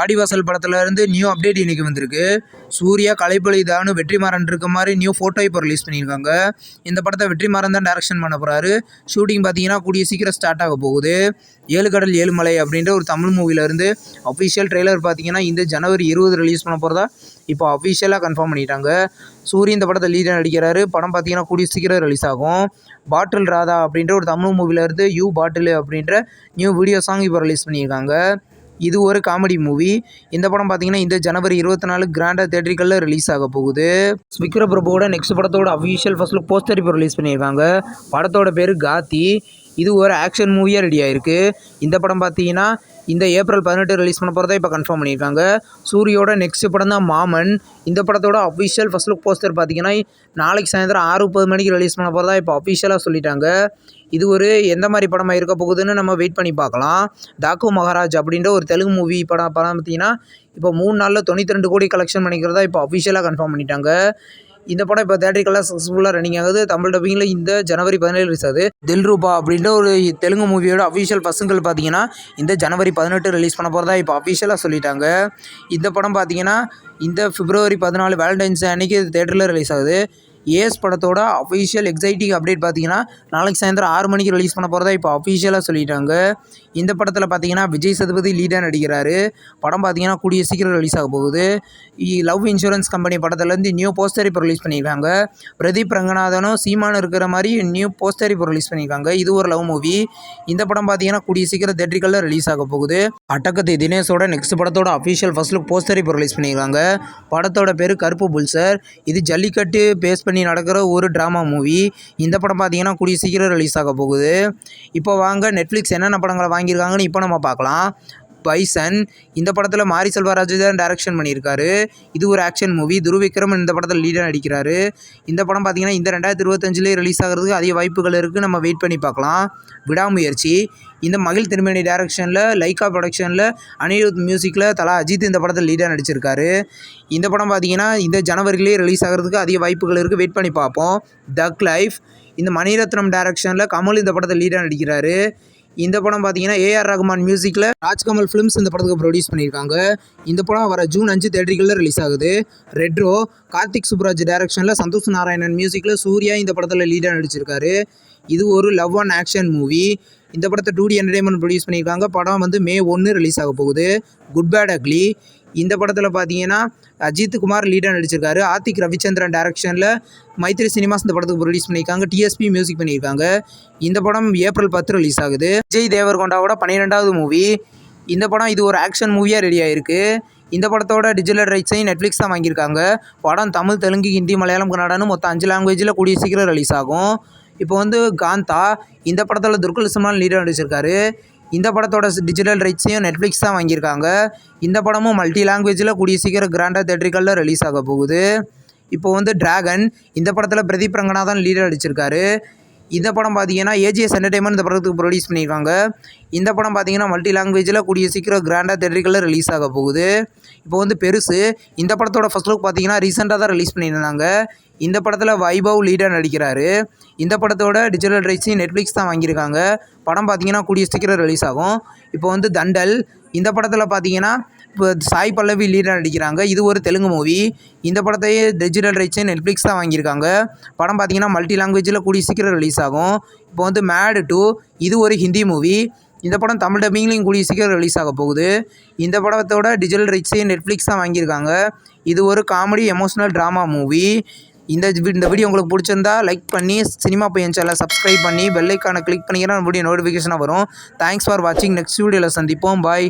வாடிவாசல் படத்துல இருந்து new update இன்னைக்கு வந்திருக்கு. சூர்யா, கலைப்புலி வெற்றிமாறன் இருக்க மாதிரி நியூ ஃபோட்டோ இப்போ ரிலீஸ் பண்ணியிருக்காங்க. இந்த படத்தை வெற்றிமாறன் தான் டைரக்ஷன் பண்ண போறாரு. ஷூட்டிங் பார்த்தீங்கன்னா கூடிய சீக்கிரம் ஸ்டார்ட் ஆக போகுது. 7 கடல் 7 மலை அப்படின்ற ஒரு தமிழ் மூவிலேருந்து அஃபிஷியல் ட்ரெய்லர் பார்த்தீங்கன்னா இந்த ஜனவரி 20 ரிலீஸ் பண்ண போகிறதா இப்போ அஃபிஷியலாக கன்ஃபார்ம் பண்ணிட்டாங்க. சூரிய இந்த படத்தை லீடாக நடிக்கிறாரு. படம் பார்த்தீங்கன்னா கூடிய சீக்கிரம் ரிலீஸ் ஆகும். பாட்டில் ராதா அப்படின்ற ஒரு தமிழ் மூவிலேருந்து யூ பாட்டில் அப்படின்ற நியூ வீடியோ சாங் இப்போ ரிலீஸ் பண்ணியிருக்காங்க. இது ஒரு காமெடி மூவி. இந்த படம் பார்த்தீங்கன்னா இந்த ஜனவரி 24 கிராண்டாக தியேட்டரிக்கலில் ரிலீஸ் ஆக போகுது. விக்ரம் பிரபுவோட நெக்ஸ்ட் படத்தோட அஃபிஷியல் ஃபர்ஸ்ட் லுக் போஸ்டர் இப்போ ரிலீஸ் பண்ணியிருக்காங்க. படத்தோட பேர் காத்தி. இது ஒரு ஆக்ஷன் மூவியாக ரெடி ஆயிருக்கு. இந்த படம் பார்த்தீங்கன்னா இந்த ஏப்ரல் 18 ரிலீஸ் பண்ண போகிறதா இப்போ கன்ஃபார்ம் பண்ணியிருக்காங்க. சூரியோட நெக்ஸ்ட் படம் தான் மாமன். இந்த படத்தோட அஃபிஷியல் ஃபர்ஸ்ட் லுக் போஸ்டர் பார்த்தீங்கன்னா நாளைக்கு சாயந்தரம் 6:30 மணிக்கு ரிலீஸ் பண்ண போகிறதா இப்போ அஃபிஷியலாக சொல்லிட்டாங்க. இது ஒரு எந்த மாதிரி படமாக இருக்க போகுதுன்னு நம்ம வெயிட் பண்ணி பார்க்கலாம். டாக்கு மகாராஜ் அப்படின்ற ஒரு தெலுங்கு மூவி படம் பார்த்தீங்கன்னா இப்போ 3 நாளில் 92 கோடி கலெக்ஷன் பண்ணிக்கிறதா இப்போ அஃபிஷியலாக கன்ஃபார்ம் பண்ணிட்டாங்க. இந்த படம் இப்போ தியேட்டரிக்கலாக சக்ஸஸ்ஃபுல்லாக ரன்னிங் ஆகுது. தமிழ் டப்பிங்கில் இந்த ஜனவரி 17 ரிலீஸ் ஆகுது. தில்ரூபா அப்படின்ற ஒரு தெலுங்கு மூவியோட அஃபிஷியல் பசங்கள் பார்த்தீங்கன்னா இந்த ஜனவரி 18 ரிலீஸ் பண்ண போகிறதா இப்போ அஃபிஷியலாக சொல்லிட்டாங்க. இந்த படம் பார்த்தீங்கன்னா இந்த பிப்ரவரி 14 வேலண்டைன்ஸ் அன்னைக்கு தியேட்டரில் ரிலீஸ் ஆகுது. ஏஎஸ் படத்தோட அஃபிஷியல் எக்ஸைட்டிங் அப்டேட் பார்த்தீங்கன்னா நாளைக்கு சாயந்தரம் 6 மணிக்கு ரிலீஸ் பண்ண போகிறதா இப்போ அஃபிஷியலாக சொல்லிட்டாங்க. இந்த படத்தில் பார்த்தீங்கன்னா விஜய் சேதுபதி லீடாக நடிக்கிறாரு. படம் பார்த்தீங்கன்னா கூடிய சீக்கிரம் ரிலீஸ் ஆக போகுது. லவ் இன்சூரன்ஸ் கம்பெனி படத்துலேருந்து நியூ போஸ்டர் இப்போ ரிலீஸ் பண்ணியிருக்காங்க. பிரதீப் ரங்கநாதனும் சீமானும் இருக்கிற மாதிரி நியூ போஸ்டர் இப்போ ரிலீஸ் பண்ணியிருக்காங்க. இது ஒரு லவ் மூவி. இந்த படம் பார்த்தீங்கன்னா கூடிய சீக்கிரம் தியேட்டரிக்கலில் ரிலீஸ் ஆக போகுது. அட்டகத்தி தினேஷோட நெக்ஸ்ட் படத்தோட அஃபிஷியல் ஃபர்ஸ்ட் லுக் போஸ்டர் இப்போ ரிலீஸ் பண்ணியிருக்காங்க. படத்தோட பேர் கருப்பு புல்சர். இது ஜல்லிக்கட்டு பேஸ் பண்ணி நடக்கிற ஒரு ட்ராமா மூவி. இந்த படம் பார்த்தீங்கன்னா கூடிய சீக்கிரம் ரிலீஸ் ஆக போகுது. இப்போ வாங்க நெட்ஃப்ளிக்ஸ் என்னென்ன படங்களை வாங்கியிருக்காங்கன்னு இப்போ நம்ம பார்க்கலாம். பைசன். இந்த படத்தில் மாரி செல்வராஜ் தான் டைரக்ஷன் பண்ணியிருக்காரு. இது ஒரு ஆக்ஷன் மூவி. துருவிக்ரம் இந்த படத்தில் லீடாக நடிக்கிறாரு. இந்த படம் பார்த்தீங்கன்னா இந்த 2025 ரிலீஸ் ஆகிறதுக்கு அதிக வாய்ப்புகள் இருக்குது. நம்ம வெயிட் பண்ணி பார்க்கலாம். விடாமுயற்சி. இந்த மகிழ் திருமணி டைரக்ஷனில் லைக்கா ப்ரொடக்ஷனில் அனிருத் மியூசிக்கில் தலா அஜித் இந்த படத்தில் லீடாக நடிச்சிருக்காரு. இந்த படம் பார்த்தீங்கன்னா இந்த ஜனவரியிலே ரிலீஸ் ஆகிறதுக்கு அதிக வாய்ப்புகள் இருக்குது. வெயிட் பண்ணி பார்ப்போம். தக் லைஃப். இந்த மணிரத்னம் டைரக்ஷனில் கமல் இந்த படத்தில் லீடாக நடிக்கிறாரு. இந்த படம் பார்த்தீங்கன்னா ஏஆர் ரகுமான் மியூசிக்கில் ராஜ்கமல் ஃபிலிம்ஸ் இந்த படத்துக்கு ப்ரொடியூஸ் பண்ணியிருக்காங்க. இந்த படம் வர ஜூன் 5 தியேட்டரிக்கலில் ரிலீஸ் ஆகுது. ரெட்ரோ. கார்த்திக் சுப்ராஜ் டைரக்ஷனில் சந்தோஷ் நாராயணன் மியூசிக்கில் சூர்யா இந்த படத்தில் லீடாக நடிச்சிருக்காரு. இது ஒரு லவ் அண்ட் ஆக்ஷன் மூவி. இந்த படத்தை 2D என்டர்டைன்மெண்ட் ப்ரொடியூஸ் பண்ணியிருக்காங்க. படம் வந்து May 1 ரிலீஸ் ஆக போகுது. Good bad ugly. இந்த படத்தில் பார்த்தீங்கன்னா அஜித் குமார் லீடாக நடிச்சிருக்காரு. ஆர்த்திக் ரவிச்சந்திரன் டைரக்ஷனில் மைத்ரி சினிமாஸ் இந்த படத்துக்கு ப்ரொடியூஸ் பண்ணியிருக்காங்க. டிஎஸ்பி மியூசிக் பண்ணியிருக்காங்க. இந்த படம் ஏப்ரல் 10 ரிலீஸ் ஆகுது. விஜய் தேவர்கொண்டாவோட 12வது மூவி. இந்த படம் இது ஒரு ஆக்ஷன் மூவியாக ரெடி ஆயிருக்கு. இந்த படத்தோட டிஜிட்டல் ரைட்ஸையும் நெட்ஃப்ளிக்ஸ் தான் வாங்கியிருக்காங்க. படம் தமிழ், தெலுங்கு, ஹிந்தி, மலையாளம், கன்னடான்னு மொத்தம் 5 லாங்குவேஜில் கூடிய சீக்கிரம் ரிலீஸ் ஆகும். இப்போ வந்து காந்தா. இந்த படத்தில் துர்கல் சல்மான் லீடாக நடிச்சிருக்காரு. இந்த படத்தோட டிஜிட்டல் ரைட்ஸையும் நெட்ஃப்ளிக்ஸ் தான் வாங்கியிருக்காங்க. இந்த படமும் மல்டி லாங்குவேஜில் கூடிய சீக்கிரம் கிராண்டாக தியேட்டரிக்கலில் ரிலீஸ் ஆக போகுது. இப்போ வந்து டிராகன். இந்த படத்தில் பிரதீப் ரங்கநாதன் லீடாக நடிச்சிருக்காரு. இந்த படம் பார்த்தீங்கன்னா ஏஜிஎஸ் என்டர்டைன்மெண்ட் இந்த படத்துக்கு ப்ரொடியூஸ் பண்ணியிருக்காங்க. இந்த படம் பார்த்தீங்கன்னா மல்டி லாங்குவேஜில் கூடிய சீக்கிரம் கிராண்டாக தியேட்டரிக்கலில் ரிலீஸ் ஆக போகுது. இப்போ வந்து பெருசு. இந்த படத்தோட ஃபர்ஸ்ட் லுக் பார்த்தீங்கன்னா ரீசெண்டாக தான் ரிலீஸ் பண்ணியிருந்தாங்க. இந்த படத்தில் வைபவ் லீடாக நடிக்கிறாரு. இந்த படத்தோட டிஜிட்டல் ரைட்ஸையும் நெட்ஃப்ளிக்ஸ் தான் வாங்கியிருக்காங்க. படம் பார்த்தீங்கன்னா கூடிய சீக்கிரம் ரிலீஸ் ஆகும். இப்போ வந்து தண்டல். இந்த படத்தில் பார்த்தீங்கன்னா இப்போ சாய் பல்லவி லீடாக நடிக்கிறாங்க. இது ஒரு தெலுங்கு மூவி. இந்த படத்தையே டிஜிட்டல் ரைட்ஸையும் நெட்ஃப்ளிக்ஸ் தான் வாங்கியிருக்காங்க. படம் பார்த்தீங்கன்னா மல்டி லாங்குவேஜில் கூடிய சீக்கிரம் ரிலீஸ் ஆகும். இப்போ வந்து மேட் 2. இது ஒரு ஹிந்தி மூவி. இந்த படம் தமிழ் டப்பிங்லையும் கூடிய சீக்கிரம் ரிலீஸ் ஆக போகுது. இந்த படத்தோட டிஜிட்டல் ரைட்ஸையும் நெட்ஃப்ளிக்ஸ் தான் வாங்கியிருக்காங்க. இது ஒரு காமெடி எமோஷனல் ட்ராமா மூவி. இந்த வீடியோ உங்களுக்கு பிடிச்சிருந்தா லைக் பண்ணி சினிமா பையன் சேனலை சப்ஸ்கிரைப் பண்ணி பெல் ஐக்கானை கிளிக் பண்ணிங்கன்னா வீடியோ நோட்டிஃபிகேஷனாக வரும். தேங்க்ஸ் ஃபார் வாட்சிங். நெக்ஸ்ட் வீடியோவில் சந்திப்போம். பாய்.